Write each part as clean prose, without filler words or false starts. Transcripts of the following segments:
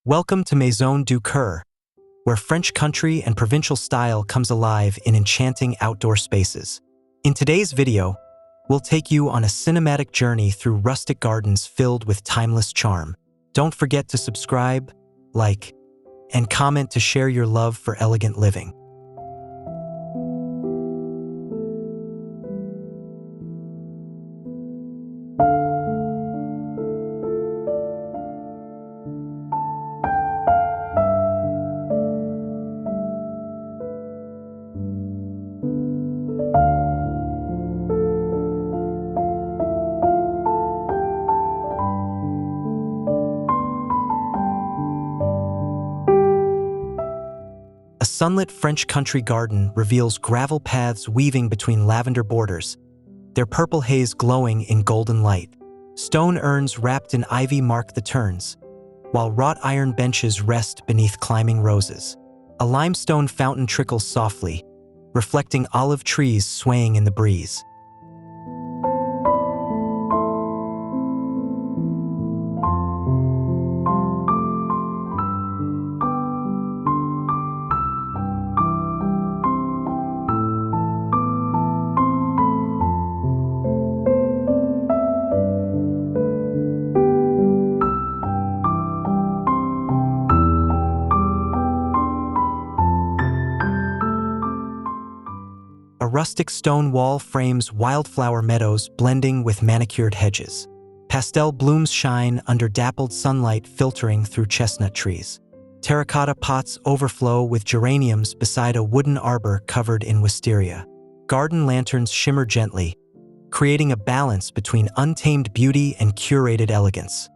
Welcome to Maison du Coeur, where French country and provincial style comes alive in enchanting outdoor spaces. In today's video, we'll take you on a cinematic journey through rustic gardens filled with timeless charm. Don't forget to subscribe, like, and comment to share your love for elegant living. A sunlit French country garden reveals gravel paths weaving between lavender borders, their purple haze glowing in golden light. Stone urns wrapped in ivy mark the turns, while wrought iron benches rest beneath climbing roses. A limestone fountain trickles softly, reflecting olive trees swaying in the breeze. A rustic stone wall frames wildflower meadows blending with manicured hedges. Pastel blooms shine under dappled sunlight filtering through chestnut trees. Terracotta pots overflow with geraniums beside a wooden arbor covered in wisteria. Garden lanterns shimmer gently, creating a balance between untamed beauty and curated elegance.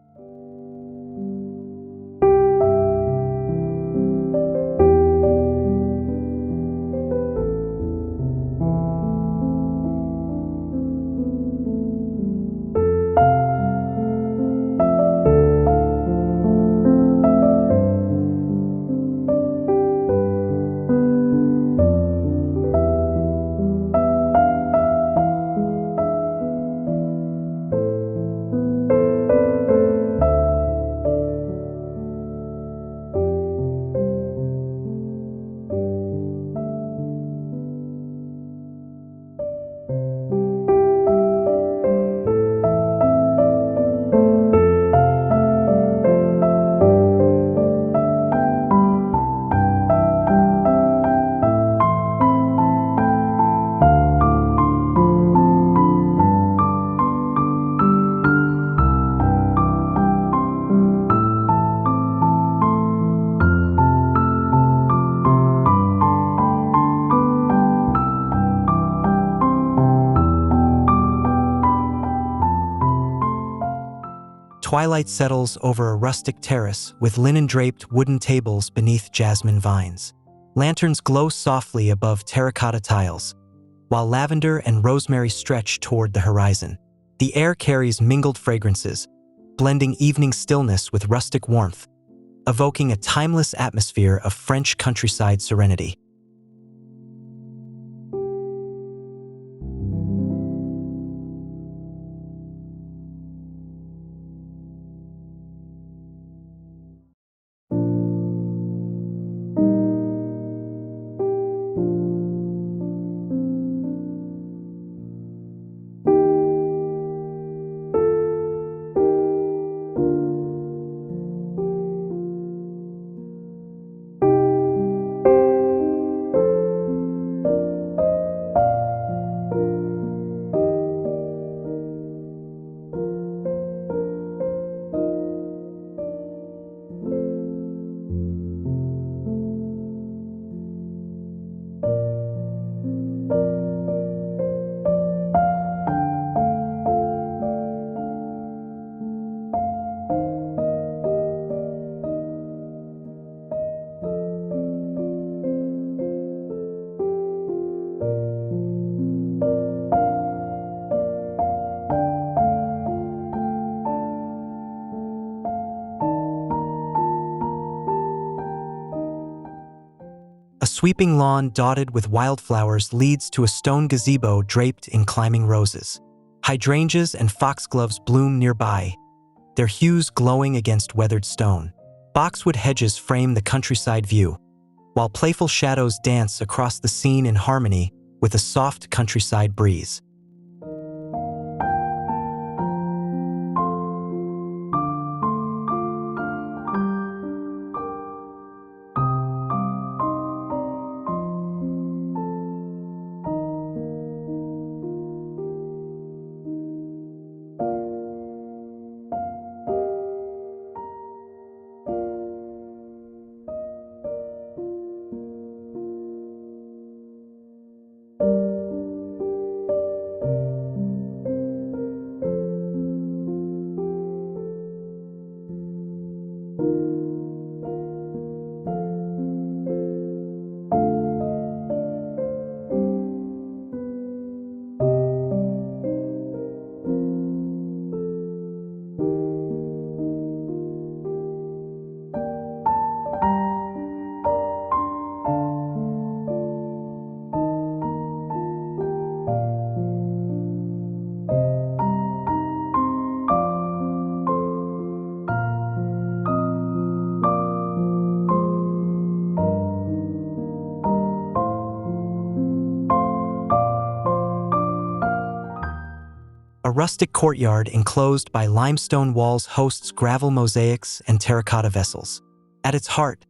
Twilight settles over a rustic terrace with linen-draped wooden tables beneath jasmine vines. Lanterns glow softly above terracotta tiles, while lavender and rosemary stretch toward the horizon. The air carries mingled fragrances, blending evening stillness with rustic warmth, evoking a timeless atmosphere of French countryside serenity. A sweeping lawn dotted with wildflowers leads to a stone gazebo draped in climbing roses. Hydrangeas and foxgloves bloom nearby, their hues glowing against weathered stone. Boxwood hedges frame the countryside view, while playful shadows dance across the scene in harmony with a soft countryside breeze. A rustic courtyard enclosed by limestone walls hosts gravel mosaics and terracotta vessels. At its heart,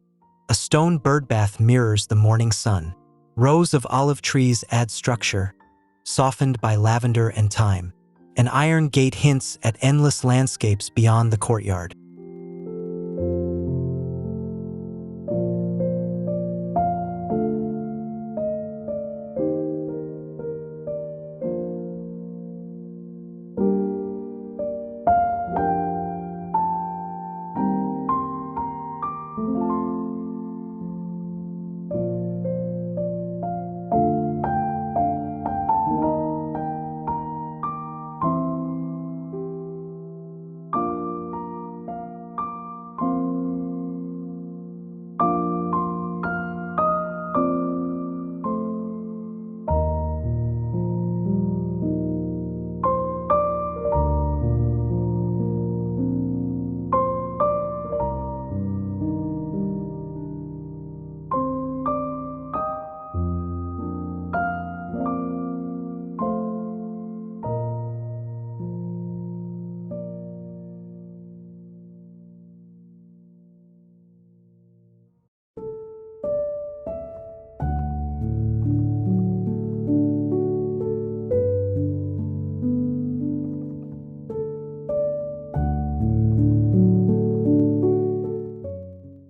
a stone birdbath mirrors the morning sun. Rows of olive trees add structure, softened by lavender and thyme. An iron gate hints at endless landscapes beyond the courtyard.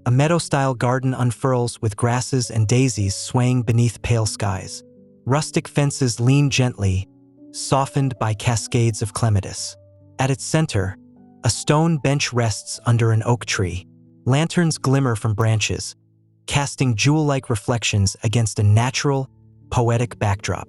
A meadow-style garden unfurls with grasses and daisies swaying beneath pale skies. Rustic fences lean gently, softened by cascades of clematis. At its center, a stone bench rests under an oak tree. Lanterns glimmer from branches, casting jewel-like reflections against a natural, poetic backdrop.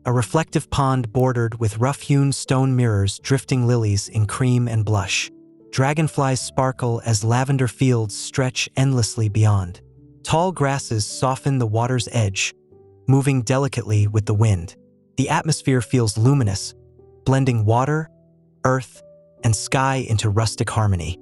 A reflective pond bordered with rough-hewn stone mirrors drifting lilies in cream and blush. Dragonflies sparkle as lavender fields stretch endlessly beyond. Tall grasses soften the water's edge, moving delicately with the wind. The atmosphere feels luminous, blending water, earth, and sky into rustic harmony.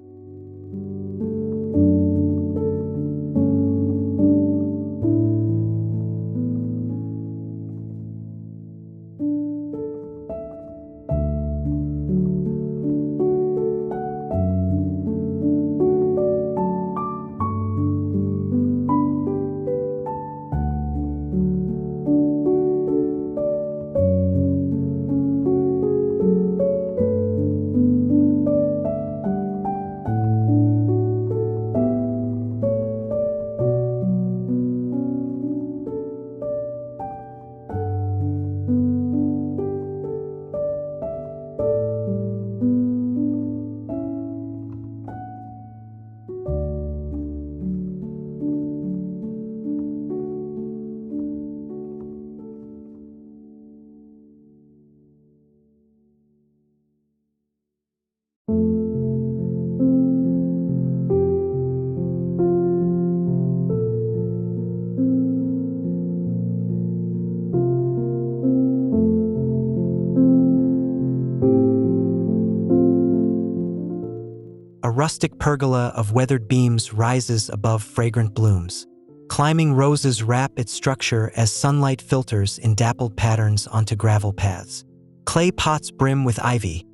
rustic pergola of weathered beams rises above fragrant blooms. Climbing roses wrap its structure as sunlight filters in dappled patterns onto gravel paths. Clay pots brim with ivy,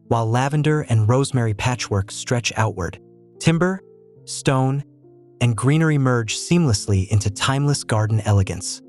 while lavender and rosemary patchwork stretch outward. Timber, stone, and greenery merge seamlessly into timeless garden elegance.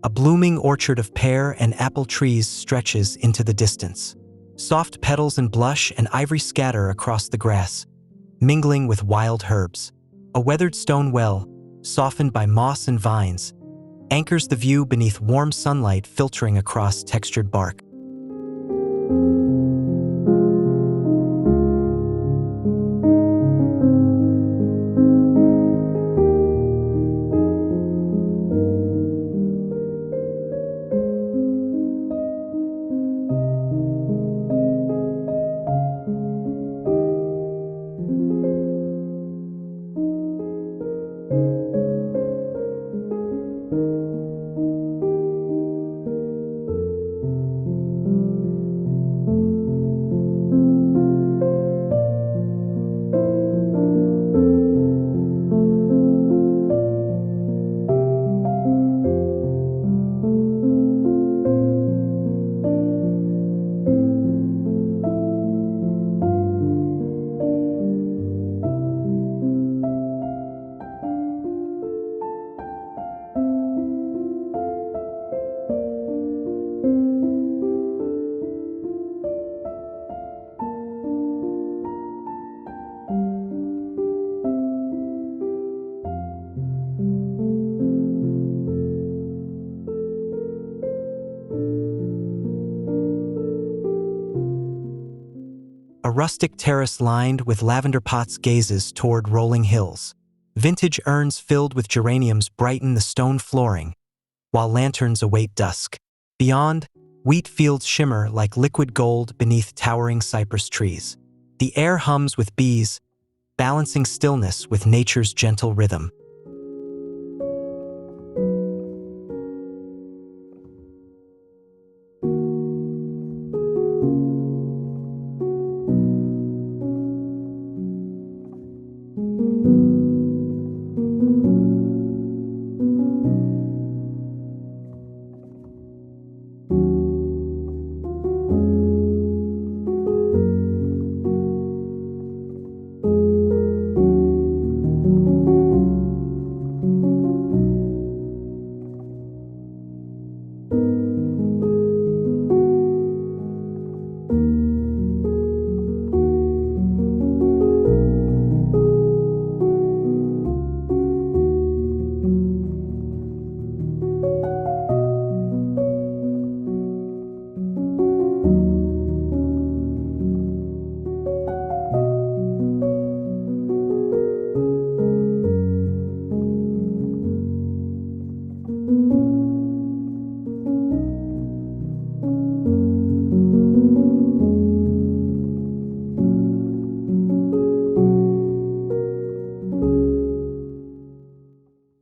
A blooming orchard of pear and apple trees stretches into the distance. Soft petals and blush and ivory scatter across the grass, mingling with wild herbs. A weathered stone well, softened by moss and vines, anchors the view beneath warm sunlight filtering across textured bark. A rustic terrace lined with lavender pots gazes toward rolling hills. Vintage urns filled with geraniums brighten the stone flooring, while lanterns await dusk. Beyond, wheat fields shimmer like liquid gold beneath towering cypress trees. The air hums with bees, balancing stillness with nature's gentle rhythm.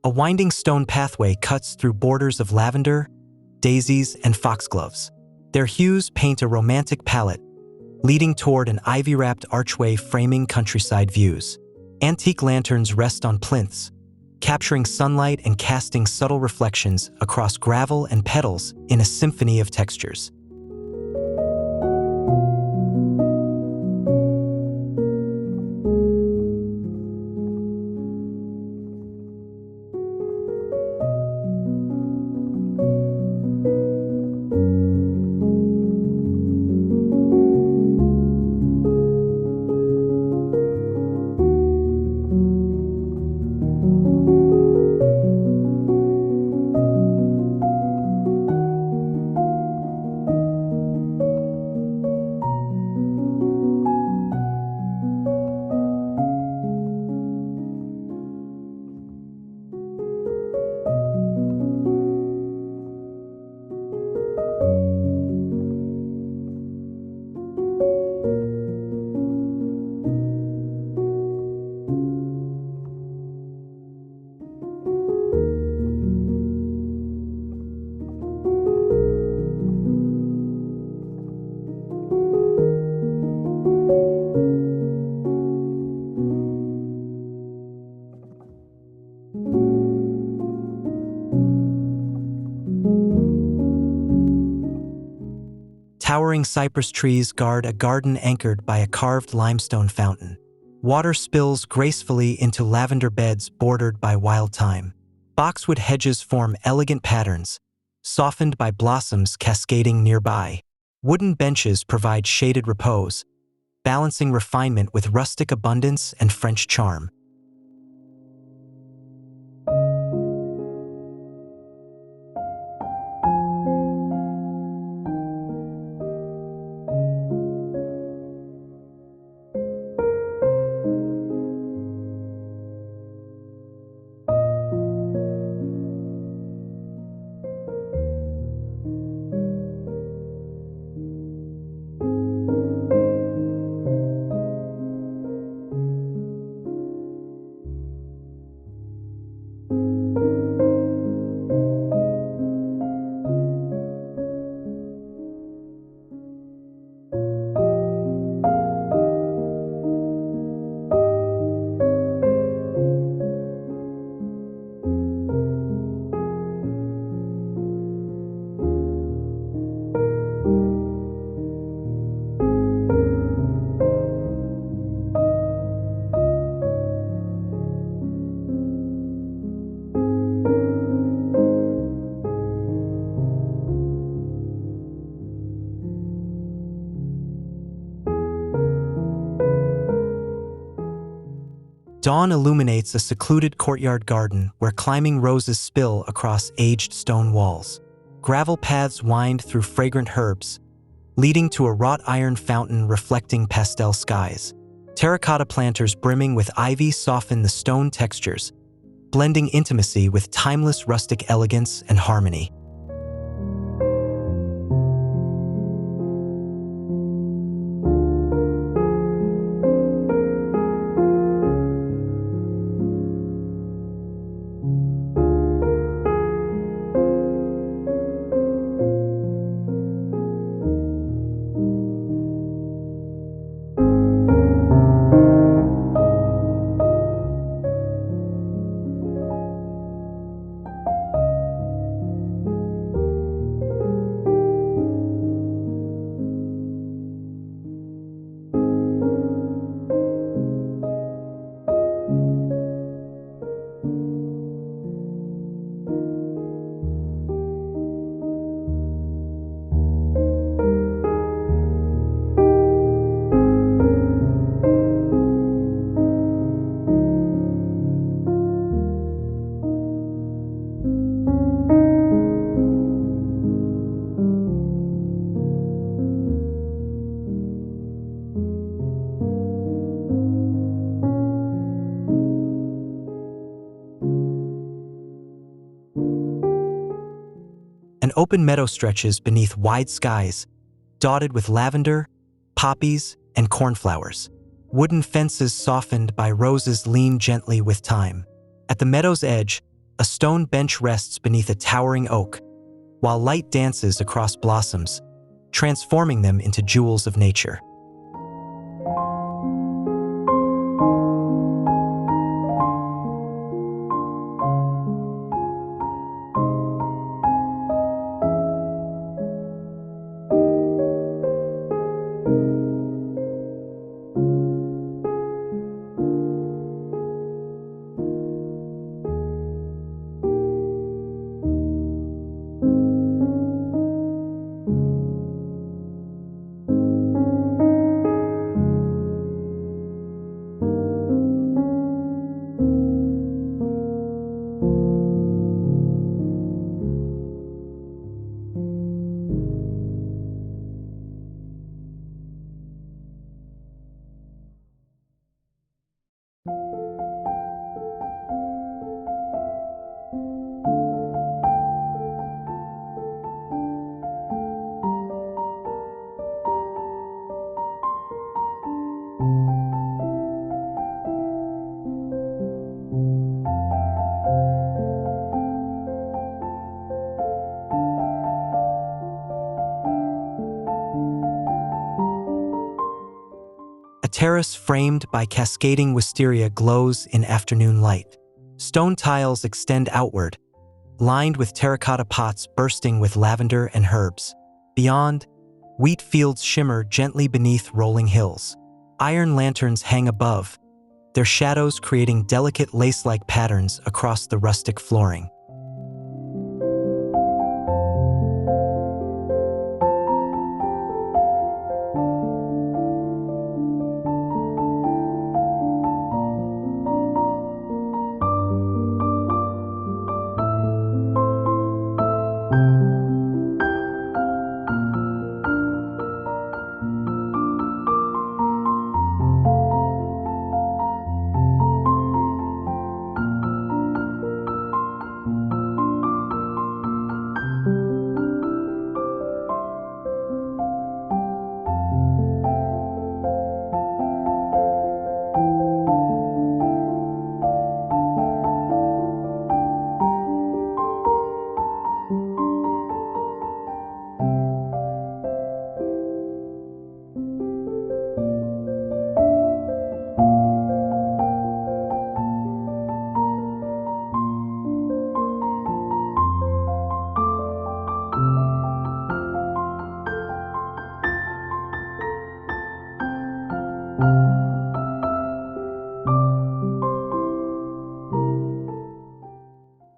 A winding stone pathway cuts through borders of lavender, daisies, and foxgloves. Their hues paint a romantic palette, leading toward an ivy-wrapped archway framing countryside views. Antique lanterns rest on plinths, capturing sunlight and casting subtle reflections across gravel and petals in a symphony of textures. Towering cypress trees guard a garden anchored by a carved limestone fountain. Water spills gracefully into lavender beds bordered by wild thyme. Boxwood hedges form elegant patterns, softened by blossoms cascading nearby. Wooden benches provide shaded repose, balancing refinement with rustic abundance and French charm. Dawn illuminates a secluded courtyard garden where climbing roses spill across aged stone walls. Gravel paths wind through fragrant herbs, leading to a wrought iron fountain reflecting pastel skies. Terracotta planters brimming with ivy soften the stone textures, blending intimacy with timeless rustic elegance and harmony. An open meadow stretches beneath wide skies, dotted with lavender, poppies, and cornflowers. Wooden fences softened by roses lean gently with time. At the meadow's edge, a stone bench rests beneath a towering oak, while light dances across blossoms, transforming them into jewels of nature. terrace framed by cascading wisteria glows in afternoon light. Stone tiles extend outward, lined with terracotta pots bursting with lavender and herbs. Beyond, wheat fields shimmer gently beneath rolling hills. Iron lanterns hang above, their shadows creating delicate lace-like patterns across the rustic flooring.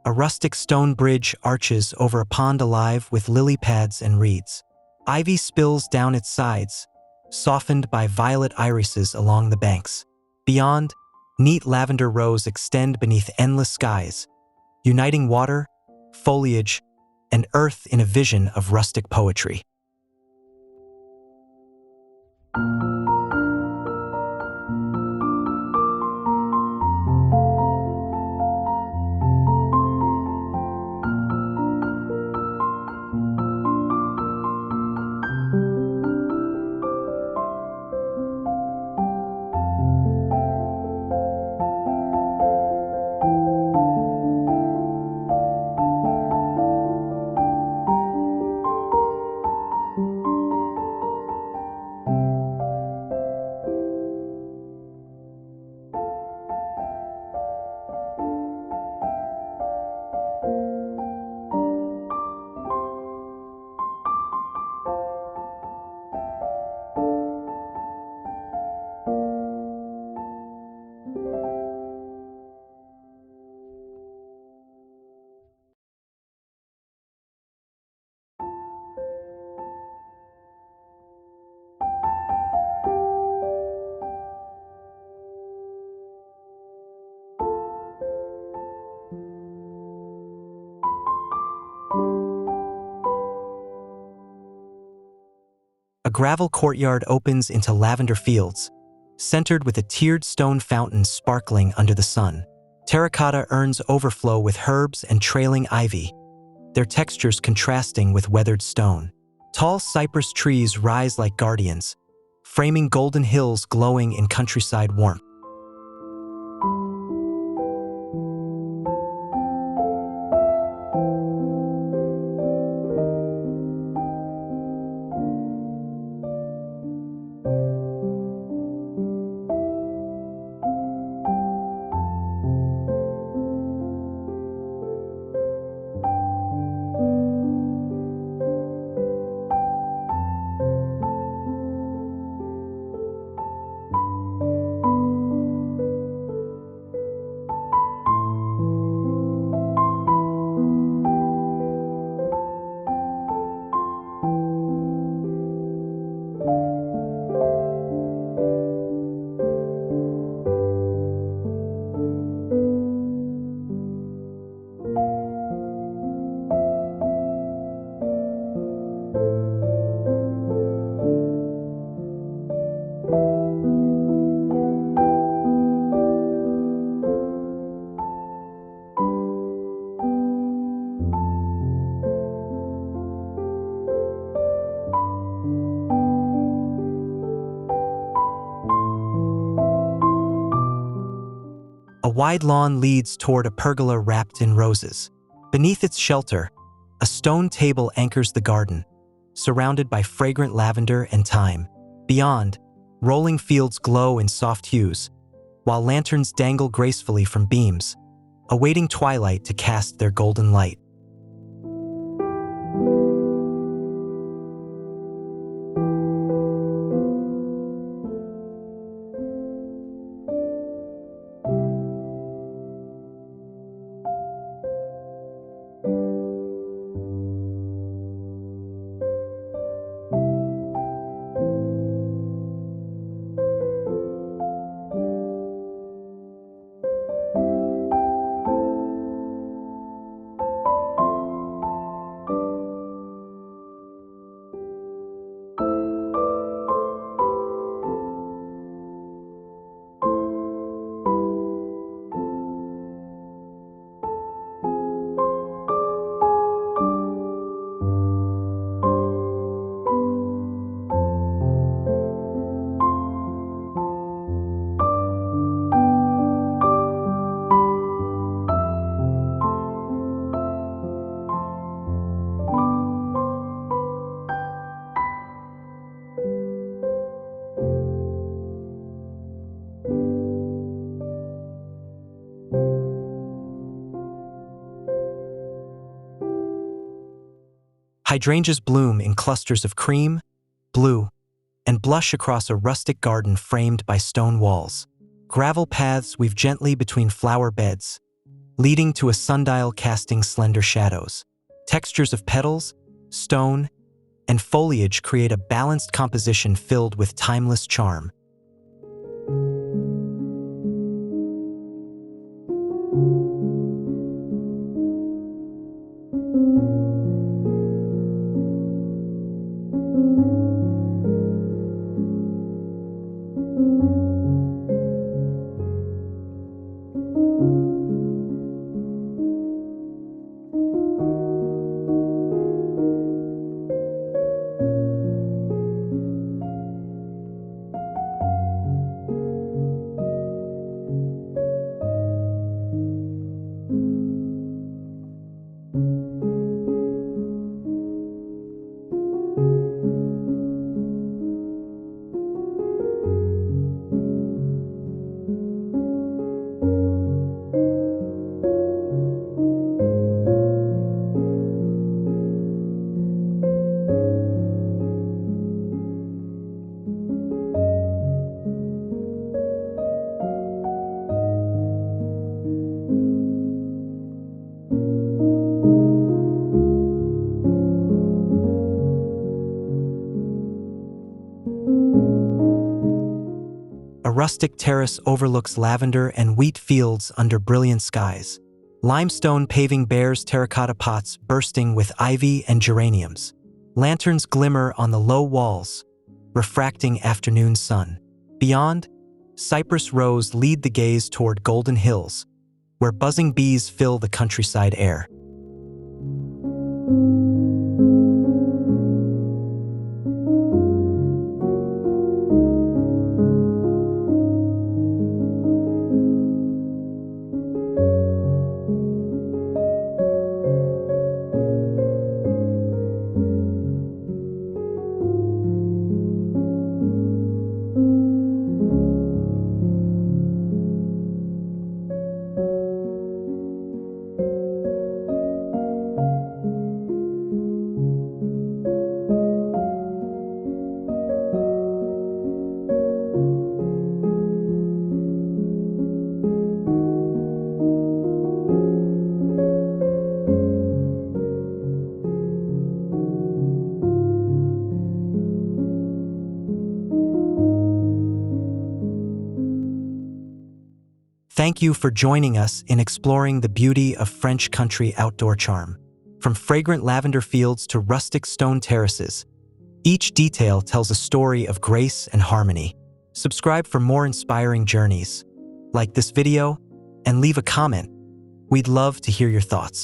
A rustic stone bridge arches over a pond alive with lily pads and reeds. Ivy spills down its sides, softened by violet irises along the banks. Beyond, neat lavender rows extend beneath endless skies, uniting water, foliage, and earth in a vision of rustic poetry. A gravel courtyard opens into lavender fields, centered with a tiered stone fountain sparkling under the sun. Terracotta urns overflow with herbs and trailing ivy, their textures contrasting with weathered stone. Tall cypress trees rise like guardians, framing golden hills glowing in countryside warmth. A wide lawn leads toward a pergola wrapped in roses. Beneath its shelter, a stone table anchors the garden, surrounded by fragrant lavender and thyme. Beyond, Rolling fields glow in soft hues, while lanterns dangle gracefully from beams, awaiting twilight to cast their golden light. Hydrangeas bloom in clusters of cream, blue, and blush across a rustic garden framed by stone walls. Gravel paths weave gently between flower beds, leading to a sundial casting slender shadows. Textures of petals, stone, and foliage create a balanced composition filled with timeless charm. A rustic terrace overlooks lavender and wheat fields under brilliant skies. Limestone paving bears terracotta pots bursting with ivy and geraniums. Lanterns glimmer on the low walls, refracting afternoon sun. Beyond, cypress rows lead the gaze toward golden hills, where buzzing bees fill the countryside air. Thank you for joining us in exploring the beauty of French country outdoor charm. From fragrant lavender fields to rustic stone terraces, each detail tells a story of grace and harmony. Subscribe for more inspiring journeys. Like this video and leave a comment. We'd love to hear your thoughts.